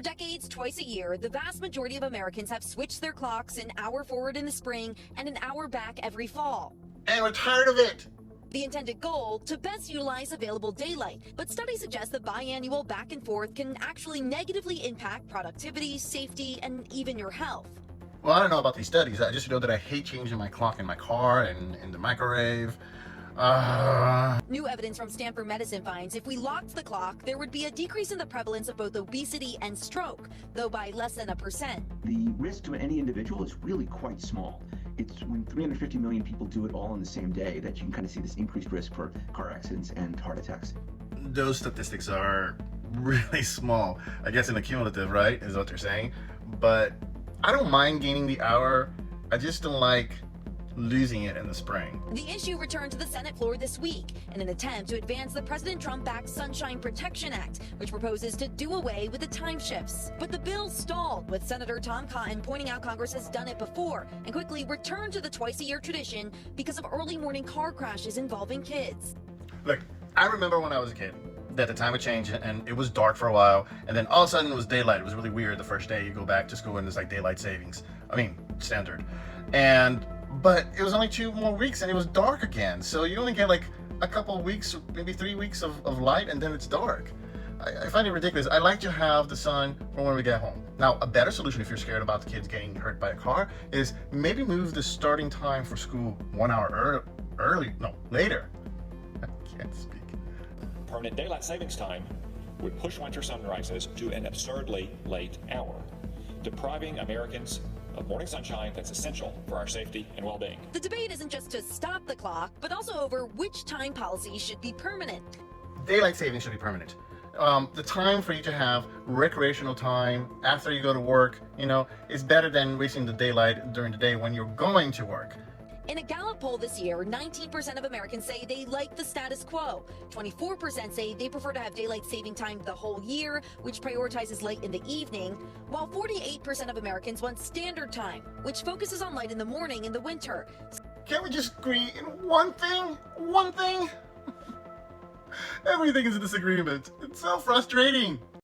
For decades, twice a year, the vast majority of Americans have switched their clocks an hour forward in the spring and an hour back every fall. And we're tired of it. The intended goal, to best utilize available daylight, but studies suggest that biannual back and forth can actually negatively impact productivity, safety, and even your health. Well, I don't know about these studies. I just know that I hate changing my clock in my car and in the microwave. New evidence from Stanford Medicine finds if we locked the clock, there would be a decrease in the prevalence of both obesity and stroke, though by less than 1%. The risk to any individual is really quite small. It's when 350 million people do it all in the same day that you can kind of see this increased risk for car accidents and heart attacks. Those statistics are really small. I guess in the cumulative, right, is what they're saying. But I don't mind gaining the hour. I just don't like losing it in the spring. The issue returned to the Senate floor this week in an attempt to advance the President Trump-backed Sunshine Protection Act, which proposes to do away with the time shifts. But the bill stalled, with Senator Tom Cotton pointing out Congress has done it before and quickly returned to the twice-a-year tradition because of early morning car crashes involving kids. Look, I remember when I was a kid that the time would change and it was dark for a while, and then all of a sudden it was daylight. It was really weird. The first day you go back to school and it's like daylight savings. Standard. But it was only 2 more weeks and it was dark again. So you only get like a couple of weeks, maybe 3 weeks of light, and then it's dark. I find it ridiculous. I like to have the sun from when we get home. Now, a better solution if you're scared about the kids getting hurt by a car is maybe move the starting time for school 1 hour later. I can't speak. Permanent daylight savings time would push winter sunrises to an absurdly late hour, depriving Americans of morning sunshine that's essential for our safety and well-being. The debate isn't just to stop the clock, but also over which time policy should be permanent. Daylight savings should be permanent. The time for you to have recreational time after you go to work, is better than wasting the daylight during the day when you're going to work. In a Gallup poll this year, 19% of Americans say they like the status quo. 24% say they prefer to have daylight saving time the whole year, which prioritizes light in the evening, while 48% of Americans want standard time, which focuses on light in the morning in the winter. Can't we just agree in one thing? One thing? Everything is a disagreement. It's so frustrating.